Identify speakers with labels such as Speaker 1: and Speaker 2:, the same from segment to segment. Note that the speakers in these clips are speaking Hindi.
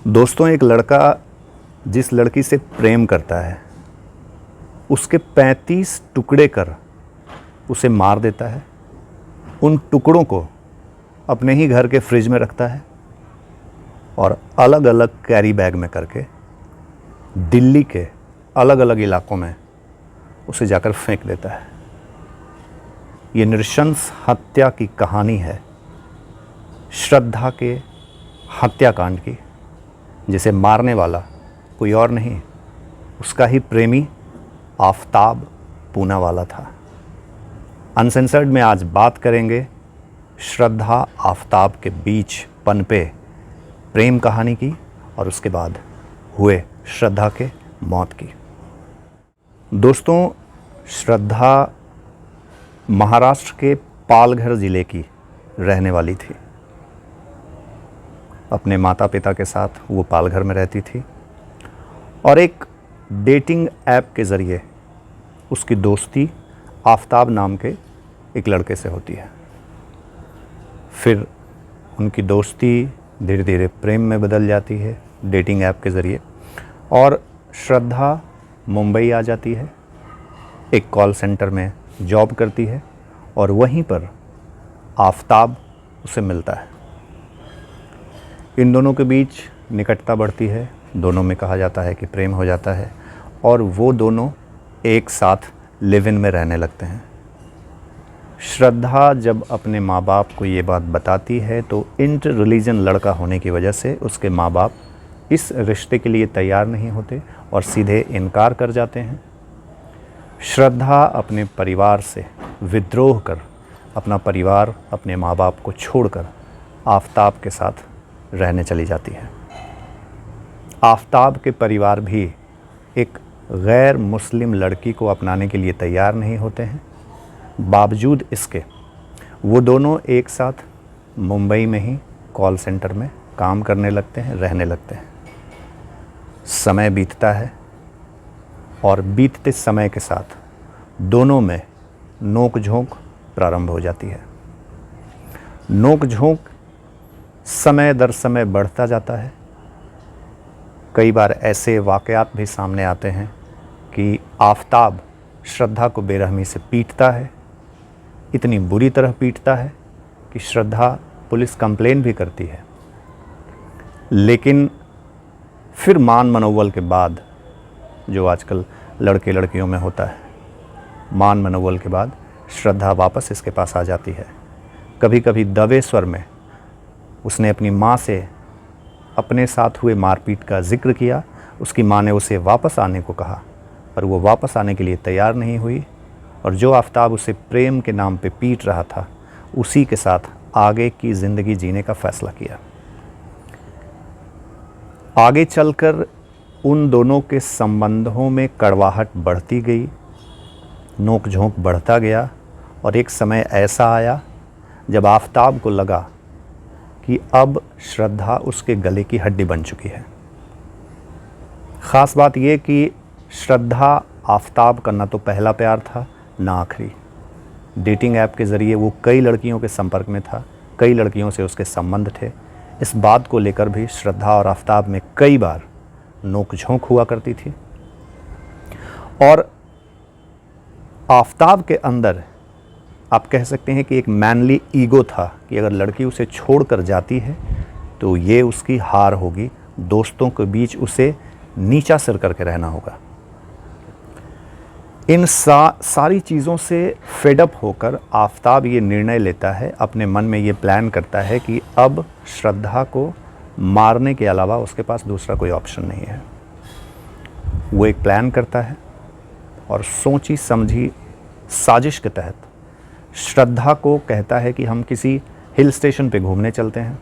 Speaker 1: दोस्तों, एक लड़का जिस लड़की से प्रेम करता है उसके 35 टुकड़े कर उसे मार देता है। उन टुकड़ों को अपने ही घर के फ्रिज में रखता है और अलग अलग कैरी बैग में करके दिल्ली के अलग अलग इलाकों में उसे जाकर फेंक देता है। ये नृशंस हत्या की कहानी है श्रद्धा के हत्याकांड की, जिसे मारने वाला कोई और नहीं, उसका ही प्रेमी आफताब पूनावाला था। अनसेंसर्ड में आज बात करेंगे श्रद्धा आफताब के बीच पनपे प्रेम कहानी की और उसके बाद हुए श्रद्धा के मौत की। दोस्तों, श्रद्धा महाराष्ट्र के पालघर ज़िले की रहने वाली थी। अपने माता पिता के साथ वो पालघर में रहती थी और एक डेटिंग ऐप के ज़रिए उसकी दोस्ती आफताब नाम के एक लड़के से होती है। फिर उनकी दोस्ती धीरे धीरे प्रेम में बदल जाती है डेटिंग ऐप के ज़रिए और श्रद्धा मुंबई आ जाती है, एक कॉल सेंटर में जॉब करती है और वहीं पर आफताब उसे मिलता है। इन दोनों के बीच निकटता बढ़ती है, दोनों में कहा जाता है कि प्रेम हो जाता है और वो दोनों एक साथ लिव इन में रहने लगते हैं। श्रद्धा जब अपने माँ बाप को ये बात बताती है तो इंटर रिलीजन लड़का होने की वजह से उसके माँ बाप इस रिश्ते के लिए तैयार नहीं होते और सीधे इनकार कर जाते हैं। श्रद्धा अपने परिवार से विद्रोह कर अपना परिवार, अपने माँ बाप को छोड़कर आफताब के साथ रहने चली जाती है। आफताब के परिवार भी एक गैर मुस्लिम लड़की को अपनाने के लिए तैयार नहीं होते हैं। बावजूद इसके वो दोनों एक साथ मुंबई में ही कॉल सेंटर में काम करने लगते हैं, रहने लगते हैं। समय बीतता है और बीतते समय के साथ दोनों में नोक झोंक प्रारंभ हो जाती है। नोक झोंक समय दर समय बढ़ता जाता है। कई बार ऐसे वाक़यात भी सामने आते हैं कि आफताब श्रद्धा को बेरहमी से पीटता है, इतनी बुरी तरह पीटता है कि श्रद्धा पुलिस कंप्लेन भी करती है। लेकिन फिर मान मनोबल के बाद, जो आजकल लड़के लड़कियों में होता है, मान मनोबल के बाद श्रद्धा वापस इसके पास आ जाती है। कभी कभी दबे स्वर में उसने अपनी माँ से अपने साथ हुए मारपीट का जिक्र किया। उसकी माँ ने उसे वापस आने को कहा पर वो वापस आने के लिए तैयार नहीं हुई और जो आफताब उसे प्रेम के नाम पे पीट रहा था उसी के साथ आगे की ज़िंदगी जीने का फ़ैसला किया। आगे चलकर उन दोनों के संबंधों में कड़वाहट बढ़ती गई, नोक झोंक बढ़ता गया और एक समय ऐसा आया जब आफताब को लगा कि अब श्रद्धा उसके गले की हड्डी बन चुकी है। ख़ास बात यह कि श्रद्धा आफताब का न तो पहला प्यार था न आखिरी। डेटिंग ऐप के ज़रिए वो कई लड़कियों के संपर्क में था, कई लड़कियों से उसके संबंध थे। इस बात को लेकर भी श्रद्धा और आफताब में कई बार नोक झोंक हुआ करती थी और आफताब के अंदर आप कह सकते हैं कि एक मैनली ईगो था कि अगर लड़की उसे छोड़कर जाती है तो ये उसकी हार होगी, दोस्तों के बीच उसे नीचा सिर करके रहना होगा। इन सारी चीज़ों से फेडअप होकर आफताब ये निर्णय लेता है, अपने मन में ये प्लान करता है कि अब श्रद्धा को मारने के अलावा उसके पास दूसरा कोई ऑप्शन नहीं है। वो एक प्लान करता है और सोची समझी साजिश के तहत श्रद्धा को कहता है कि हम किसी हिल स्टेशन पे घूमने चलते हैं।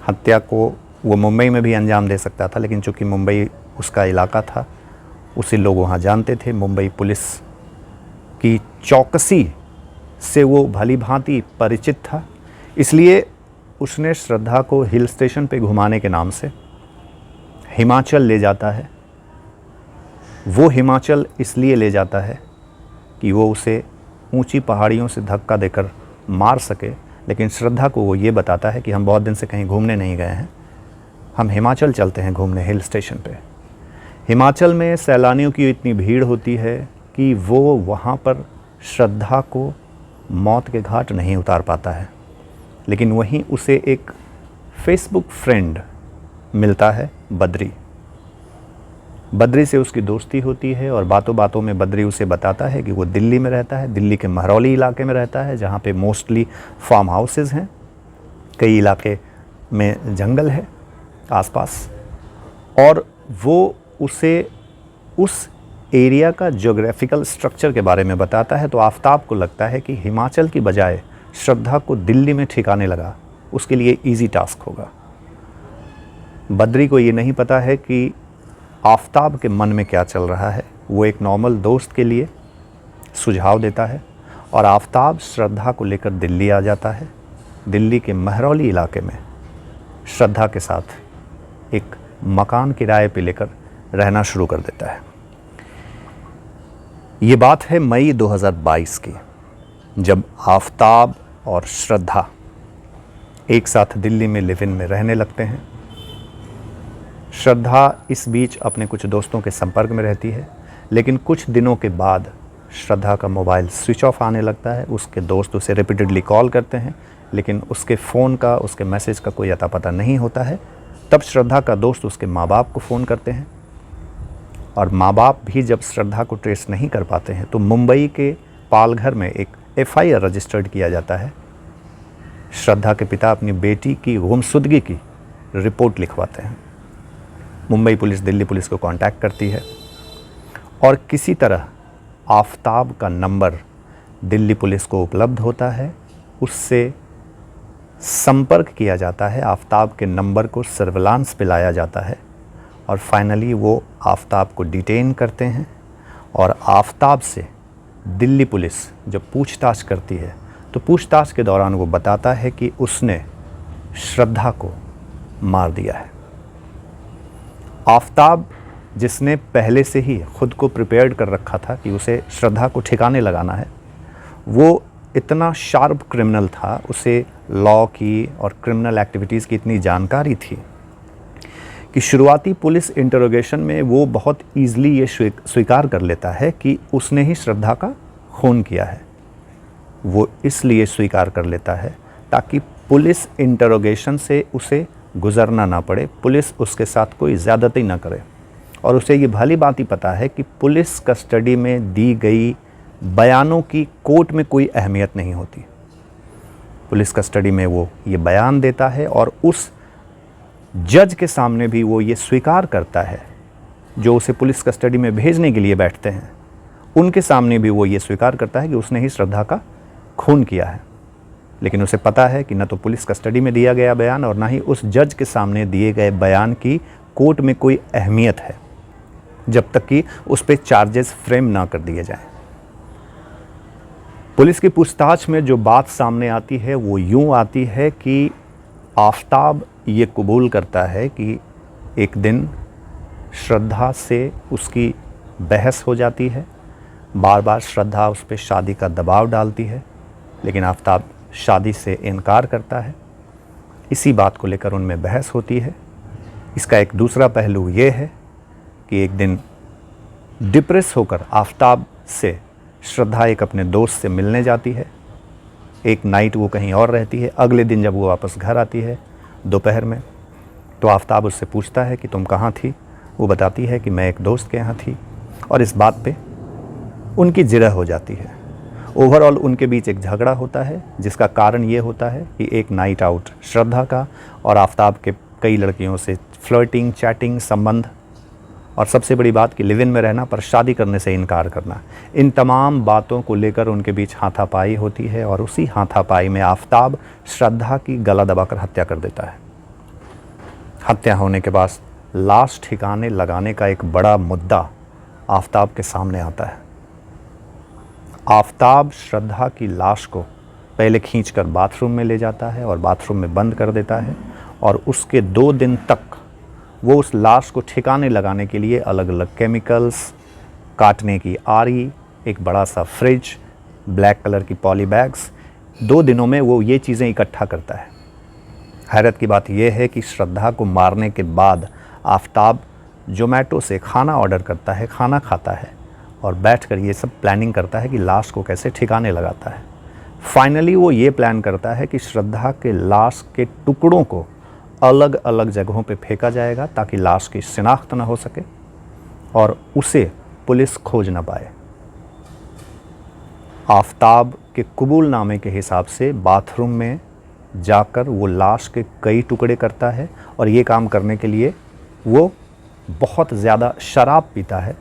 Speaker 1: हत्या को वो मुंबई में भी अंजाम दे सकता था, लेकिन चूंकि मुंबई उसका इलाका था, उसे लोग वहाँ जानते थे। मुंबई पुलिस की चौकसी से वो भली भांति परिचित था, इसलिए उसने श्रद्धा को हिल स्टेशन पे घुमाने के नाम से हिमाचल ले जाता है। वो हिमाचल इसलिए ले जाता है कि वो उसे ऊंची पहाड़ियों से धक्का देकर मार सके, लेकिन श्रद्धा को वो ये बताता है कि हम बहुत दिन से कहीं घूमने नहीं गए हैं, हम हिमाचल चलते हैं घूमने हिल स्टेशन पे। हिमाचल में सैलानियों की इतनी भीड़ होती है कि वो वहाँ पर श्रद्धा को मौत के घाट नहीं उतार पाता है, लेकिन वहीं उसे एक फेसबुक फ्रेंड मिलता है, बद्री। बद्री से उसकी दोस्ती होती है और बातों बातों में बद्री उसे बताता है कि वो दिल्ली में रहता है, दिल्ली के महरौली इलाके में रहता है, जहाँ पे मोस्टली फार्म हाउसेस हैं, कई इलाके में जंगल है आसपास। और वो उसे उस एरिया का ज्योग्राफिकल स्ट्रक्चर के बारे में बताता है। तो आफताब को लगता है कि हिमाचल की बजाय श्रद्धा को दिल्ली में ठिकाने लगा उसके लिए इजी टास्क होगा। बद्री को ये नहीं पता है कि आफताब के मन में क्या चल रहा है। वो एक नॉर्मल दोस्त के लिए सुझाव देता है और आफताब श्रद्धा को लेकर दिल्ली आ जाता है। दिल्ली के महरौली इलाके में श्रद्धा के साथ एक मकान किराए पे लेकर रहना शुरू कर देता है। ये बात है मई 2022 की, जब आफताब और श्रद्धा एक साथ दिल्ली में लिव इन में रहने लगते हैं। श्रद्धा इस बीच अपने कुछ दोस्तों के संपर्क में रहती है, लेकिन कुछ दिनों के बाद श्रद्धा का मोबाइल स्विच ऑफ आने लगता है। उसके दोस्त उसे रिपीटेडली कॉल करते हैं, लेकिन उसके फ़ोन का, उसके मैसेज का कोई अता पता नहीं होता है। तब श्रद्धा का दोस्त उसके माँ बाप को फ़ोन करते हैं और माँ बाप भी जब श्रद्धा को ट्रेस नहीं कर पाते हैं तो मुंबई के पालघर में एक FIR रजिस्टर्ड किया जाता है। श्रद्धा के पिता अपनी बेटी की गुमशुदगी की रिपोर्ट लिखवाते हैं। मुंबई पुलिस दिल्ली पुलिस को कांटेक्ट करती है और किसी तरह आफताब का नंबर दिल्ली पुलिस को उपलब्ध होता है। उससे संपर्क किया जाता है, आफताब के नंबर को सर्विलांस पे लाया जाता है और फाइनली वो आफताब को डिटेन करते हैं। और आफताब से दिल्ली पुलिस जब पूछताछ करती है तो पूछताछ के दौरान वो बताता है कि उसने श्रद्धा को मार दिया है। आफताब, जिसने पहले से ही खुद को प्रिपेयर्ड कर रखा था कि उसे श्रद्धा को ठिकाने लगाना है, वो इतना शार्प क्रिमिनल था, उसे लॉ की और क्रिमिनल एक्टिविटीज़ की इतनी जानकारी थी कि शुरुआती पुलिस इंटरोगेशन में वो बहुत ईज़िली ये स्वीकार कर लेता है कि उसने ही श्रद्धा का खून किया है। वो इसलिए स्वीकार कर लेता है ताकि पुलिस इंटरोगेशन से उसे गुजरना ना पड़े, पुलिस उसके साथ कोई ज़्यादती ना करे। और उसे ये भली बात ही पता है कि पुलिस कस्टडी में दी गई बयानों की कोर्ट में कोई अहमियत नहीं होती। पुलिस कस्टडी में वो ये बयान देता है और उस जज के सामने भी वो ये स्वीकार करता है, जो उसे पुलिस कस्टडी में भेजने के लिए बैठते हैं, उनके सामने भी वो ये स्वीकार करता है कि उसने ही श्रद्धा का खून किया है। लेकिन उसे पता है कि न तो पुलिस कस्टडी में दिया गया बयान और ना ही उस जज के सामने दिए गए बयान की कोर्ट में कोई अहमियत है, जब तक कि उस पर चार्जेस फ्रेम ना कर दिए जाएं। पुलिस की पूछताछ में जो बात सामने आती है वो यूँ आती है कि आफताब ये कबूल करता है कि एक दिन श्रद्धा से उसकी बहस हो जाती है, बार बार श्रद्धा उस पर शादी का दबाव डालती है, लेकिन आफताब शादी से इनकार करता है। इसी बात को लेकर उनमें बहस होती है। इसका एक दूसरा पहलू ये है कि एक दिन डिप्रेस होकर आफताब से श्रद्धा एक अपने दोस्त से मिलने जाती है। एक नाइट वो कहीं और रहती है। अगले दिन जब वो वापस घर आती है दोपहर में, तो आफताब उससे पूछता है कि तुम कहाँ थी। वो बताती है कि मैं एक दोस्त के यहाँ थी और इस बात पे उनकी जिरह हो जाती है। ओवरऑल उनके बीच एक झगड़ा होता है, जिसका कारण ये होता है कि एक नाइट आउट श्रद्धा का और आफताब के कई लड़कियों से फ्लर्टिंग, चैटिंग, संबंध और सबसे बड़ी बात कि लिव इन में रहना पर शादी करने से इनकार करना, इन तमाम बातों को लेकर उनके बीच हाथापाई होती है और उसी हाथापाई में आफताब श्रद्धा की गला दबाकर हत्या कर देता है। हत्या होने के बाद लाश ठिकाने लगाने का एक बड़ा मुद्दा आफताब के सामने आता है। आफताब श्रद्धा की लाश को पहले खींचकर बाथरूम में ले जाता है और बाथरूम में बंद कर देता है और उसके 2 दिन तक वो उस लाश को ठिकाने लगाने के लिए अलग अलग केमिकल्स, काटने की आरी, एक बड़ा सा फ्रिज, ब्लैक कलर की पॉली बैग्स, 2 दिनों में वो ये चीज़ें इकट्ठा करता है। हैरत की बात यह है कि श्रद्धा को मारने के बाद आफताब जोमेटो से खाना ऑर्डर करता है, खाना खाता है और बैठकर ये सब प्लानिंग करता है कि लाश को कैसे ठिकाने लगाता है। फाइनली वो ये प्लान करता है कि श्रद्धा के लाश के टुकड़ों को अलग अलग जगहों पे फेंका जाएगा ताकि लाश की शिनाख्त ना हो सके और उसे पुलिस खोज ना पाए। आफताब के कबूलनामे के हिसाब से बाथरूम में जाकर वो लाश के कई टुकड़े करता है और ये काम करने के लिए वो बहुत ज़्यादा शराब पीता है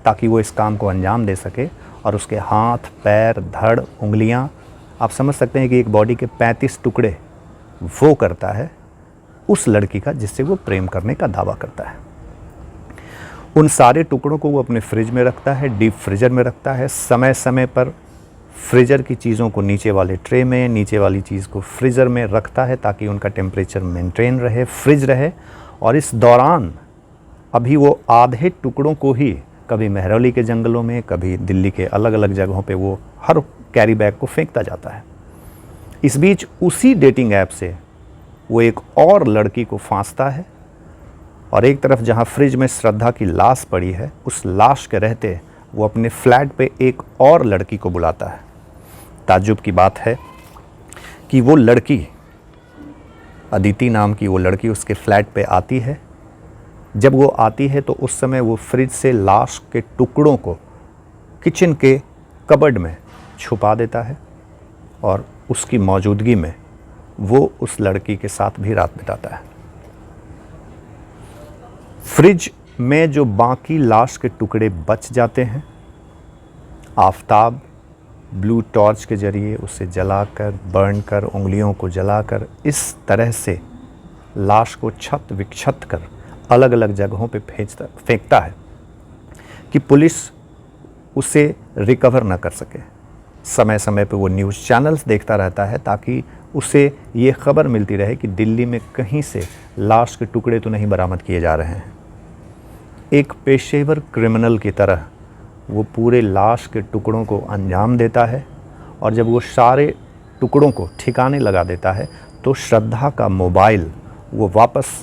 Speaker 1: ताकि वो इस काम को अंजाम दे सके। और उसके हाथ, पैर, धड़, उंगलियां, आप समझ सकते हैं कि एक बॉडी के 35 टुकड़े वो करता है उस लड़की का जिससे वो प्रेम करने का दावा करता है। उन सारे टुकड़ों को वो अपने फ्रिज में रखता है, डीप फ्रीजर में रखता है। समय समय पर फ्रीजर की चीज़ों को नीचे वाले ट्रे में, नीचे वाली चीज़ को फ्रीज़र में रखता है ताकि उनका टेम्परेचर मेंटेन रहे, फ्रिज रहे। और इस दौरान अभी वो आधे टुकड़ों को ही कभी महरौली के जंगलों में, कभी दिल्ली के अलग अलग जगहों पे वो हर कैरी बैग को फेंकता जाता है। इस बीच उसी डेटिंग ऐप से वो एक और लड़की को फांसता है और एक तरफ जहाँ फ्रिज में श्रद्धा की लाश पड़ी है, उस लाश के रहते वो अपने फ्लैट पे एक और लड़की को बुलाता है। ताज्जुब की बात है कि वो लड़की, अदिति नाम की वो लड़की उसके फ्लैट पे आती है। जब वो आती है तो उस समय वो फ्रिज से लाश के टुकड़ों को किचन के कबर्ड में छुपा देता है और उसकी मौजूदगी में वो उस लड़की के साथ भी रात बिताता है। फ्रिज में जो बाकी लाश के टुकड़े बच जाते हैं, आफताब ब्लू टॉर्च के ज़रिए उसे जलाकर, बर्न कर, उंगलियों को जलाकर इस तरह से लाश को छत विक्षत कर अलग अलग जगहों पे फेंकता है कि पुलिस उसे रिकवर ना कर सके। समय समय पे वो न्यूज़ चैनल्स देखता रहता है ताकि उसे ये खबर मिलती रहे कि दिल्ली में कहीं से लाश के टुकड़े तो नहीं बरामद किए जा रहे हैं। एक पेशेवर क्रिमिनल की तरह वो पूरे लाश के टुकड़ों को अंजाम देता है और जब वो सारे टुकड़ों को ठिकाने लगा देता है तो श्रद्धा का मोबाइल वो वापस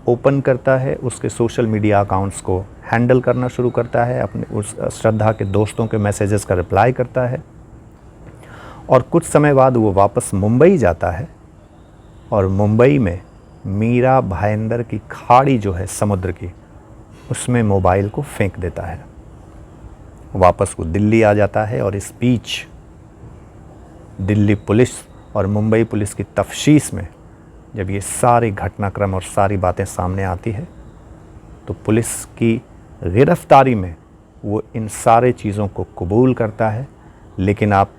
Speaker 1: ओपन करता है, उसके सोशल मीडिया अकाउंट्स को हैंडल करना शुरू करता है, अपने उस श्रद्धा के दोस्तों के मैसेजेस का रिप्लाई करता है और कुछ समय बाद वो वापस मुंबई जाता है और मुंबई में मीरा भाईंदर की खाड़ी जो है समुद्र की, उसमें मोबाइल को फेंक देता है। वापस वो दिल्ली आ जाता है और इस बीच दिल्ली पुलिस और मुंबई पुलिस की तफ्तीश में जब ये सारे घटनाक्रम और सारी बातें सामने आती है तो पुलिस की गिरफ्तारी में वो इन सारे चीज़ों को कबूल करता है। लेकिन आप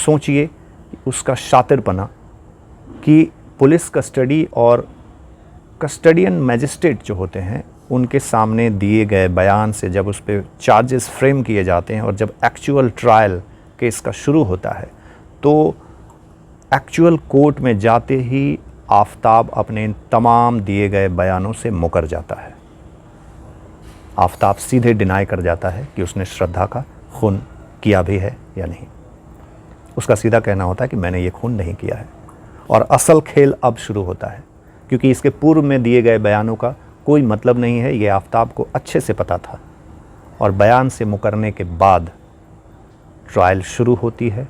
Speaker 1: सोचिए कि उसका शातिरपना कि पुलिस कस्टडी और कस्टडियन मैजिस्ट्रेट जो होते हैं उनके सामने दिए गए बयान से जब उस पर चार्जेस फ्रेम किए जाते हैं और जब एक्चुअल ट्रायल केस का शुरू होता है तो एक्चुअल कोर्ट में जाते ही आफताब अपने इन तमाम दिए गए बयानों से मुकर जाता है। आफताब सीधे डिनाई कर जाता है कि उसने श्रद्धा का खून किया भी है या नहीं। उसका सीधा कहना होता है कि मैंने ये खून नहीं किया है। और असल खेल अब शुरू होता है क्योंकि इसके पूर्व में दिए गए बयानों का कोई मतलब नहीं है, ये आफताब को अच्छे से पता था। और बयान से मुकरने के बाद ट्रायल शुरू होती है।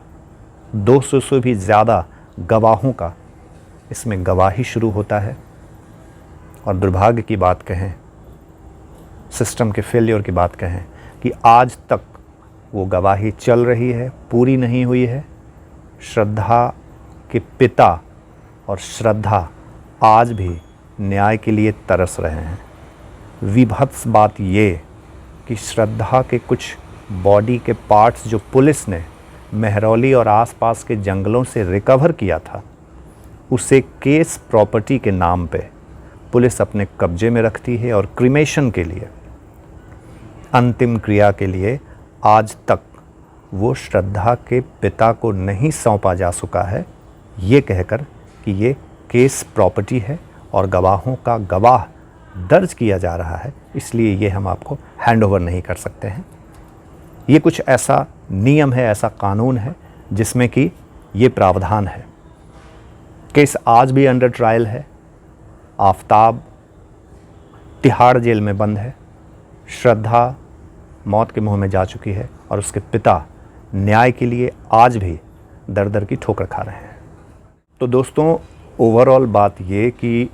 Speaker 1: 200 से भी ज़्यादा गवाहों का इसमें गवाही शुरू होता है। और दुर्भाग्य की बात कहें, सिस्टम के फेलियर की बात कहें कि आज तक वो गवाही चल रही है, पूरी नहीं हुई है। श्रद्धा के पिता और श्रद्धा आज भी न्याय के लिए तरस रहे हैं। विभत्स बात ये कि श्रद्धा के कुछ बॉडी के पार्ट्स जो पुलिस ने महरौली और आसपास के जंगलों से रिकवर किया था, उसे केस प्रॉपर्टी के नाम पे पुलिस अपने कब्जे में रखती है और क्रीमेशन के लिए, अंतिम क्रिया के लिए आज तक वो श्रद्धा के पिता को नहीं सौंपा जा सका है, ये कहकर कि ये केस प्रॉपर्टी है और गवाहों का गवाह दर्ज किया जा रहा है, इसलिए ये हम आपको हैंडओवर नहीं कर सकते हैं। ये कुछ ऐसा नियम है, ऐसा कानून है जिसमें कि ये प्रावधान है। केस आज भी अंडर ट्रायल है। आफताब तिहाड़ जेल में बंद है। श्रद्धा मौत के मुंह में जा चुकी है और उसके पिता न्याय के लिए आज भी दर दर की ठोकर खा रहे हैं। तो दोस्तों, ओवरऑल बात ये कि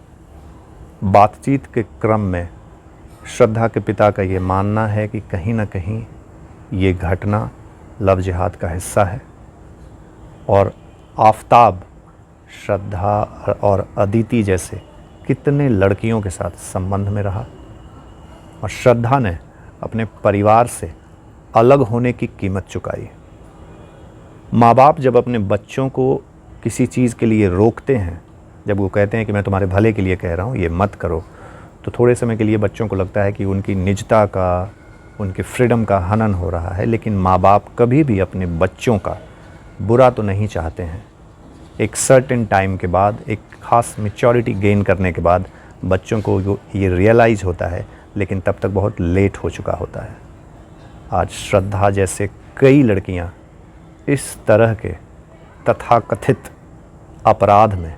Speaker 1: बातचीत के क्रम में श्रद्धा के पिता का ये मानना है कि कहीं ना कहीं ये घटना लव जिहाद का हिस्सा है और आफताब श्रद्धा और अदिति जैसे कितने लड़कियों के साथ संबंध में रहा और श्रद्धा ने अपने परिवार से अलग होने की कीमत चुकाई। माँ बाप जब अपने बच्चों को किसी चीज़ के लिए रोकते हैं, जब वो कहते हैं कि मैं तुम्हारे भले के लिए कह रहा हूँ, ये मत करो, तो थोड़े समय के लिए बच्चों को लगता है कि उनकी निजता का, उनके फ्रीडम का हनन हो रहा है। लेकिन माँ बाप कभी भी अपने बच्चों का बुरा तो नहीं चाहते हैं। एक सर्टेन टाइम के बाद, एक ख़ास मैच्योरिटी गेन करने के बाद बच्चों को ये रियलाइज़ होता है, लेकिन तब तक बहुत लेट हो चुका होता है। आज श्रद्धा जैसे कई लड़कियां इस तरह के तथाकथित अपराध में,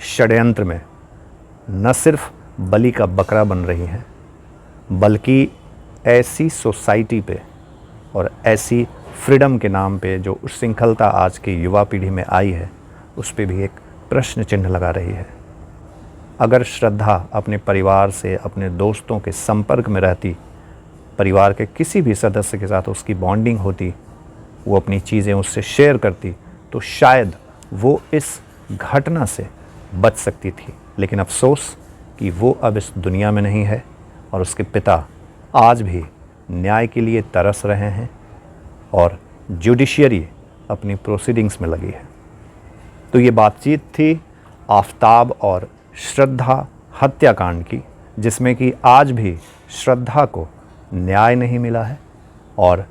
Speaker 1: षड्यंत्र में न सिर्फ बलि का बकरा बन रही हैं, बल्कि ऐसी सोसाइटी पे और ऐसी फ्रीडम के नाम पे जो उच्छृंखलता आज की युवा पीढ़ी में आई है, उस पे भी एक प्रश्न चिन्ह लगा रही है। अगर श्रद्धा अपने परिवार से, अपने दोस्तों के संपर्क में रहती, परिवार के किसी भी सदस्य के साथ उसकी बॉन्डिंग होती, वो अपनी चीज़ें उससे शेयर करती, तो शायद वो इस घटना से बच सकती थी। लेकिन अफसोस कि वो अब इस दुनिया में नहीं है और उसके पिता आज भी न्याय के लिए तरस रहे हैं और जुडिशियरी अपनी प्रोसीडिंग्स में लगी है। तो ये बातचीत थी आफताब और श्रद्धा हत्याकांड की, जिसमें कि आज भी श्रद्धा को न्याय नहीं मिला है और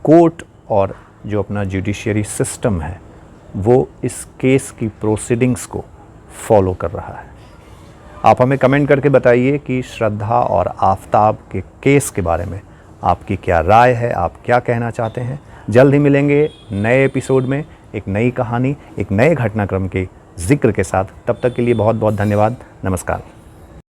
Speaker 1: कोर्ट और जो अपना जुडिशियरी सिस्टम है वो इस केस की प्रोसीडिंग्स को फॉलो कर रहा है। आप हमें कमेंट करके बताइए कि श्रद्धा और आफताब के केस के बारे में आपकी क्या राय है, आप क्या कहना चाहते हैं। जल्द ही मिलेंगे नए एपिसोड में एक नई कहानी, एक नए घटनाक्रम के जिक्र के साथ। तब तक के लिए बहुत बहुत धन्यवाद। नमस्कार।